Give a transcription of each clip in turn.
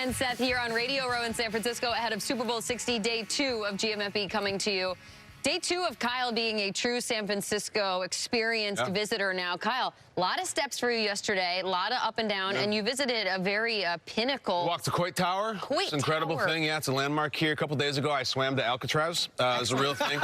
and Seth here on Radio Row in San Francisco ahead of Super Bowl 60, Day 2 of GMFB coming to you. Day 2 of Kyle being a true San Francisco experienced visitor now. Kyle, a lot of steps for you yesterday, a lot of up and down, and you visited a very pinnacle. Walked the Coit Tower. It's an incredible thing. Yeah, it's a landmark here. A couple days ago, I swam to Alcatraz. It's a real thing.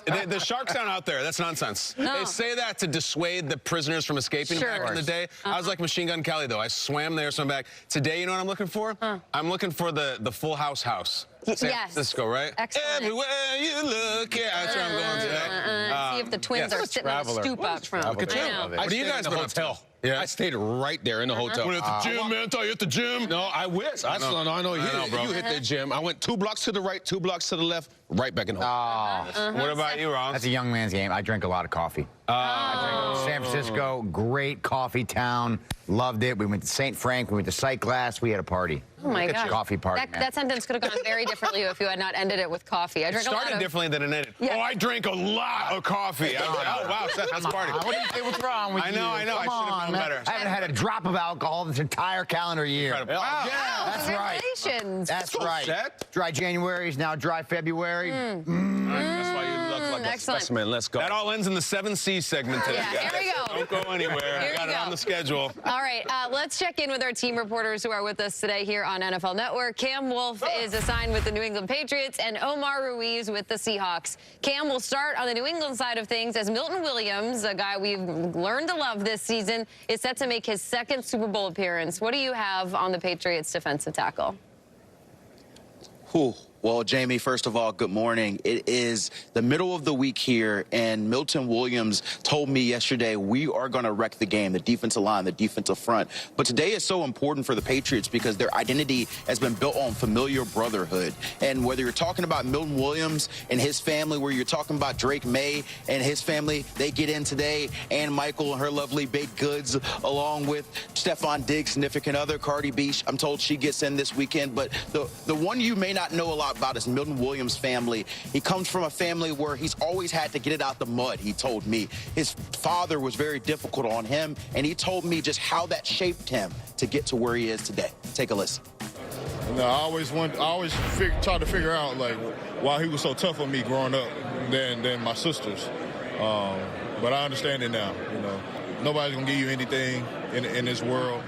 The sharks aren't out there. That's nonsense. No. They say that to dissuade the prisoners from escaping back in the day. I was like Machine Gun Kelly, though. I swam there, swam back. Today, you know what I'm looking for? I'm looking for the Full House. San Francisco, right? Excellent. Everywhere you look, that's where I'm going today. See if the twins are sitting on the stoop up front. Look at you. What do you guys in the hotel? Yeah. I stayed right there in the hotel. Went at the gym, man. I thought you hit the gym. No, I wish. I know you hit the gym. I went 2 blocks to the right, 2 blocks to the left, right back in the hotel. What about you, Ron? That's a young man's game. I drink a lot of coffee. San Francisco, great coffee town. Loved it. We went to St. Frank. We went to Sight Glass. We had a party. Oh, my God. Coffee party, that sentence could have gone very differently if you had not ended it with coffee. I drink a lot of... Started differently than it ended. Yeah. Oh, I drink a lot of coffee. Oh, wow, Seth, that's a party. What do you say? What's wrong with you? I know. I should have known better. I haven't had a drop of alcohol this entire calendar year. Incredible. Wow. Yeah, that's right. Congratulations. That's right. Dry January is now dry February. That's why you look like a specimen. Let's go. That all ends in the 7C segment today. Yeah, here we go. Don't go anywhere. I got it on the schedule. All right, let's check in with our team reporters who are with us today here on NFL Network. Cam Wolf is assigned with the New England Patriots and Omar Ruiz with the Seahawks. Cam will start on the New England side of things as Milton Williams, a guy we've learned to love this season, is set to make his 2nd Super Bowl appearance. What do you have on the Patriots defensive tackle? Well, Jamie, first of all, good morning. It is the middle of the week here, and Milton Williams told me yesterday we are going to wreck the game, the defensive line, the defensive front. But today is so important for the Patriots because their identity has been built on familiar brotherhood. And whether you're talking about Milton Williams and his family, where you're talking about Drake Maye and his family, they get in today, and Michael and her lovely baked goods, along with Stephon Diggs' significant other, Cardi B. I'm told she gets in this weekend. But the one you may not know a lot about is Milton Williams' family. He comes from a family where he's always had to get it out the mud, he told me. His father was very difficult on him, and he told me just how that shaped him to get to where he is today. Take a listen. No, I always tried to figure out like why he was so tough on me growing up than my sisters. But I understand it now. You know, nobody's gonna give you anything in this world.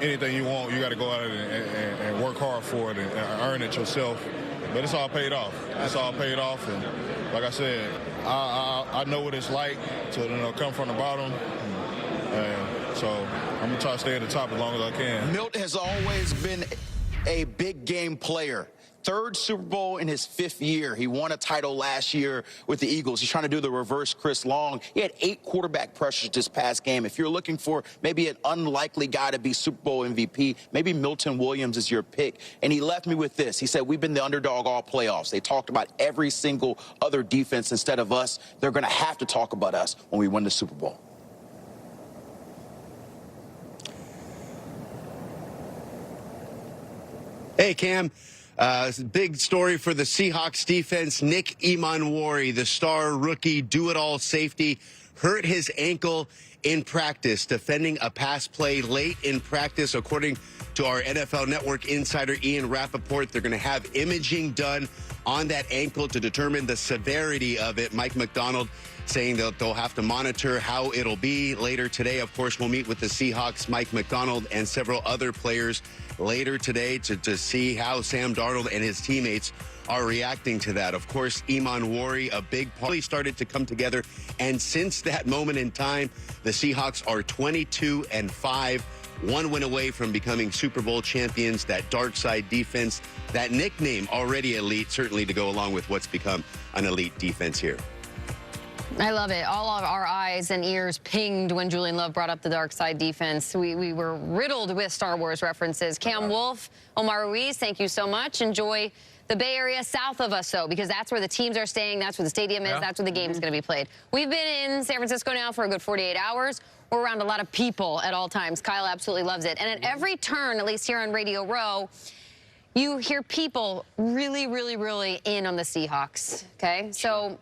Anything you want, you got to go out and work hard for it and earn it yourself. But it's all paid off. It's all paid off, and like I said, I know what it's like to come from the bottom, and so I'm gonna try to stay at the top as long as I can. Milt has always been a big game player. 3rd Super Bowl in his 5th year. He won a title last year with the Eagles. He's trying to do the reverse Chris Long. He had 8 quarterback pressures this past game. If you're looking for maybe an unlikely guy to be Super Bowl MVP, maybe Milton Williams is your pick. And he left me with this. He said, we've been the underdog all playoffs. They talked about every single other defense instead of us. They're going to have to talk about us when we win the Super Bowl. Hey, Cam. Big story for the Seahawks defense. Nick Imanwari, the star rookie, do-it-all safety, hurt his ankle in practice, defending a pass play late in practice. According to our NFL Network insider Ian Rappaport, they're going to have imaging done on that ankle to determine the severity of it. Mike McDonald saying that they'll have to monitor how it'll be later today. Of course, we'll meet with the Seahawks, Mike McDonald, and several other players later today to see how Sam Darnold and his teammates are reacting to that. Of course, Imanwari, a big part, started to come together. And since that moment in time, the Seahawks are 22-5, 1 win away from becoming Super Bowl champions. That dark side defense, that nickname already elite, certainly to go along with what's become an elite defense here. I love it. All of our eyes and ears pinged when Julian Love brought up the dark side defense. We were riddled with Star Wars references. Cam Wolf, Omar Ruiz, thank you so much. Enjoy the Bay Area south of us, though, because that's where the teams are staying. That's where the stadium is. That's where the game is going to be played. We've been in San Francisco now for a good 48 hours. We're around a lot of people at all times. Kyle absolutely loves it. And at every turn, at least here on Radio Row, you hear people really in on the Seahawks, okay? So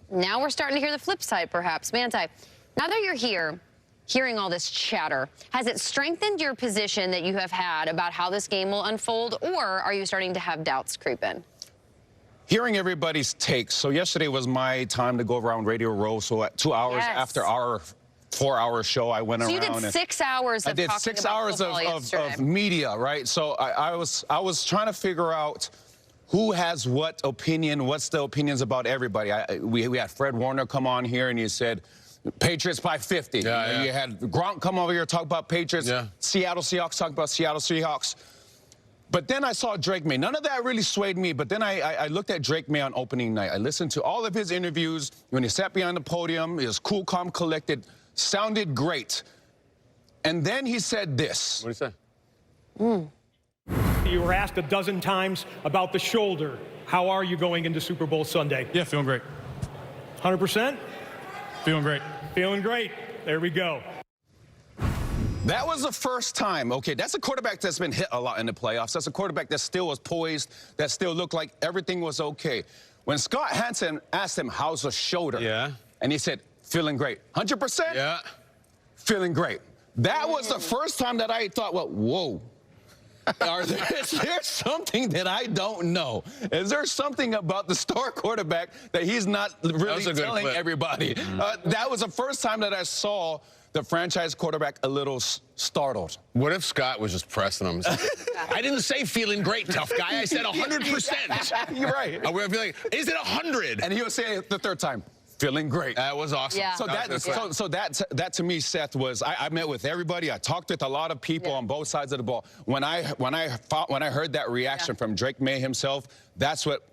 now we're starting to hear the flip side, perhaps. Manti, now that you're here, hearing all this chatter, has it strengthened your position that you have had about how this game will unfold, or are you starting to have doubts creep in? Hearing everybody's takes. So yesterday was my time to go around Radio Row. So at 2 hours after our 4-hour show, I went around. So you did 6 hours of I did talking 6 about hours of media, right? So I was trying to figure out who has what opinion, what's the opinions about everybody. We had Fred Warner come on here, and he said, Patriots by 50. Yeah. You had Brandt come over here talk about Patriots. Yeah. Seattle Seahawks talk about Seattle Seahawks. But then I saw Drake Maye. None of that really swayed me, but then I looked at Drake Maye on opening night. I listened to all of his interviews. When he sat behind the podium, he was cool, calm, collected, sounded great. And then he said this. What did he say? You were asked a dozen times about the shoulder. How are you going into Super Bowl Sunday? Yeah, feeling great. 100%? Feeling great. Feeling great. There we go. That was the first time. Okay, that's a quarterback that's been hit a lot in the playoffs. That's a quarterback that still was poised, that still looked like everything was okay. When Scott Hansen asked him, how's the shoulder? Yeah. And he said, feeling great. 100%? Yeah. Feeling great. That was the first time that I thought, well, whoa. Is there something that I don't know? Is there something about the star quarterback that he's not really telling everybody? That was the first time that I saw the franchise quarterback a little startled. What if Scott was just pressing him? I didn't say feeling great, tough guy. I said 100%. You're right. We're feeling, is it 100? And he was saying it the third time. Feeling great. That was awesome. Yeah. So that to me, Seth, was I met with everybody. I talked with a lot of people on both sides of the ball. When I heard that reaction from Drake Maye himself, that's what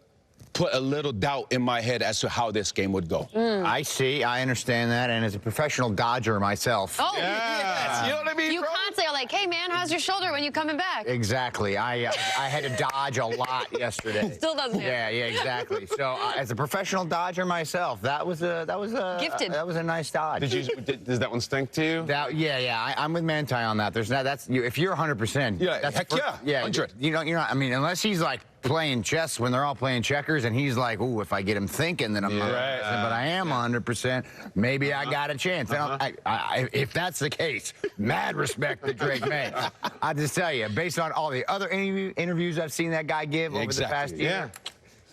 put a little doubt in my head as to how this game would go. I see. I understand that. And as a professional Dodger myself. Oh, yes. You know what I mean, You bro? constantly are like, hey, man, how's your shoulder when you coming back? Exactly. I had to dodge a lot yesterday. Still doesn't answer. Yeah, exactly. So as a professional Dodger myself, that was a Gifted. that was a nice dodge. Does that one stink to you? I'm with Manti on that. There's not. That's if you're 100%. Yeah, that's heck yeah, 100. You're not. I mean, unless he's like playing chess when they're all playing checkers, and he's like, ooh, if I get him thinking, then I'm 100%. But I am 100%. Maybe I got a chance. If that's the case, mad respect to Drake Maye. I just tell you, based on all the other interviews I've seen that guy give over the past year.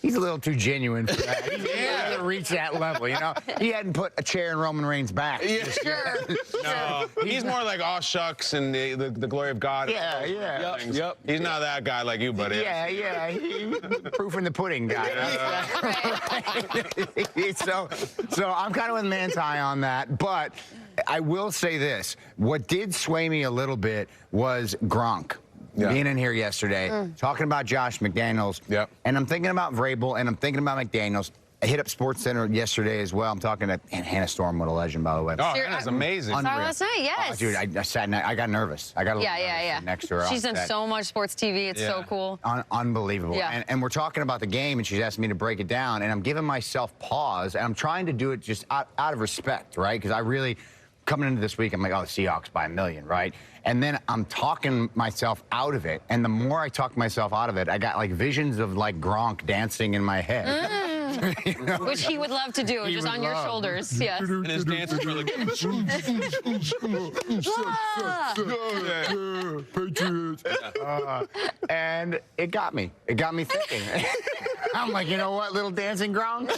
He's a little too genuine for that. He hasn't reached that level, you know? He hadn't put a chair in Roman Reigns' back. Yeah. Sure. No, he's more like, oh, shucks, and the glory of God. Yeah. Yep. He's not that guy like you, buddy. Yeah. Proof in the pudding guy. So I'm kind of with Manti on that, but I will say this. What did sway me a little bit was Gronk. Being in here yesterday, talking about Josh McDaniels, and I'm thinking about Vrabel, and I'm thinking about McDaniels. I hit up SportsCenter yesterday as well. I'm talking to Hannah Storm, what a legend, by the way. Oh, Hannah's amazing. Saw her last night, yes. Oh, dude, I sat and I got nervous. I got a little nervous next to her. She's done so much sports TV. It's so cool. Unbelievable. Yeah. And we're talking about the game, and she's asked me to break it down, and I'm giving myself pause, and I'm trying to do it just out of respect, right? Because I really, coming into this week, I'm like, oh, the Seahawks by 1 million, right? And then I'm talking myself out of it. And the more I talk myself out of it, I got like visions of like Gronk dancing in my head. You know? Which he would love to do, just on your shoulders. Yes. And his dance is really good. Patriots. And it got me. It got me thinking. I'm like, you know what, little dancing Gronk?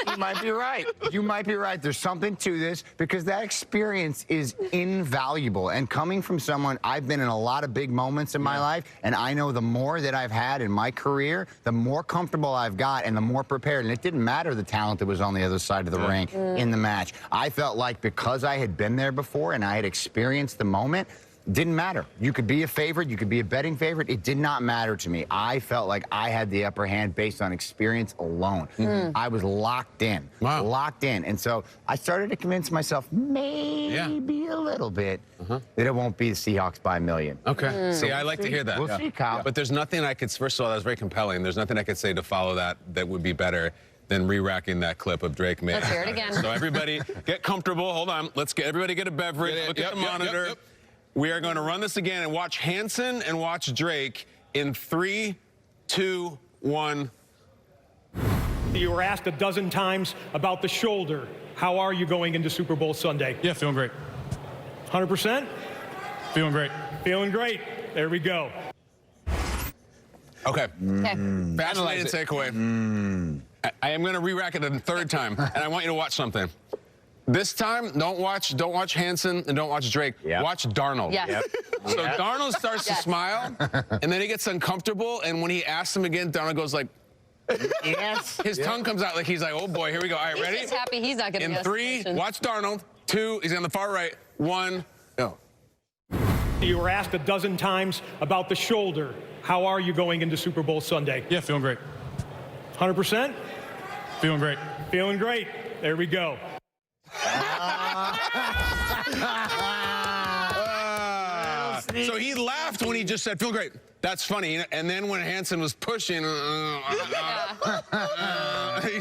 You might be right. You might be right. There's something to this because that experience is invaluable. And coming from someone, I've been in a lot of big moments in my life, and I know the more that I've had in my career, the more comfortable I've got and the more prepared. And it didn't matter the talent that was on the other side of the ring in the match. I felt like because I had been there before and I had experienced the moment, didn't matter. You could be a favorite. You could be a betting favorite. It did not matter to me. I felt like I had the upper hand based on experience alone. I was locked in. Wow. Locked in. And so I started to convince myself maybe a little bit that it won't be the Seahawks by 1 million. Okay. See, I like to hear that. We'll see, Kyle. But there's nothing I could, first of all, that was very compelling. There's nothing I could say to follow that would be better than re-racking that clip of Drake Maye. Let's hear it again. So everybody get comfortable. Hold on. Everybody get a beverage. Look at the monitor. We are going to run this again and watch Hansen and watch Drake in 3, 2, 1. You were asked a dozen times about the shoulder. How are you going into Super Bowl Sunday? Yeah, feeling great. 100%? Feeling great. Feeling great. There we go. Okay. Okay. Fascinating takeaway. I am going to re-rack it a third time, and I want you to watch something. This time, don't watch Hansen and don't watch Drake. Yep. Watch Darnold. Yes. Yep. So Darnold starts to Yes. smile, and then he gets uncomfortable, and when he asks him again, Darnold goes like, Yes. his tongue comes out like he's like, oh boy, here we go. All right, He's ready? just happy he's not going to In get 3, watch Darnold. 2, he's on the far right. 1, go. You were asked a dozen times about the shoulder. How are you going into Super Bowl Sunday? Yeah, feeling great. 100%? Feeling great. Feeling great. There we go. So he laughed when he just said, feel great. That's funny. And then when Hansen was pushing, he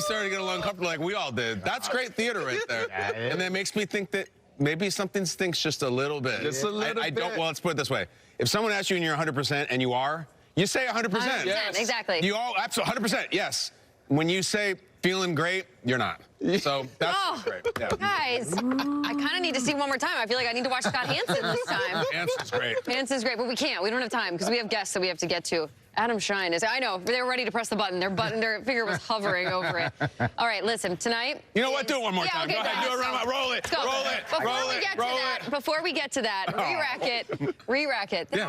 started to get a little uncomfortable like we all did. That's great theater right there. And that makes me think that maybe something stinks just a little bit. Just a little I don't, bit. well, let's put it this way. If someone asks you and you're 100% and you are, you say 100%. 100%, Yes. exactly. You all, absolutely, 100%, yes. When you say feeling great, you're not. So that's great. Yeah. Guys, I kind of need to see one more time. I feel like I need to watch Scott Hansen this time. Hansen's great. Hansen's great, but we can't. We don't have time because we have guests that we have to get to. Adam Shine is, I know, they were ready to press the button. Their finger was hovering over it. All right, listen, tonight. You know what? Do it one more Yeah, time. okay, Go ahead, do it. let's Run, go. roll it. Let's go. Roll it. Before Roll we it. get Roll to it. that, before we get to that, re-rack it. Re-rack it. Yeah.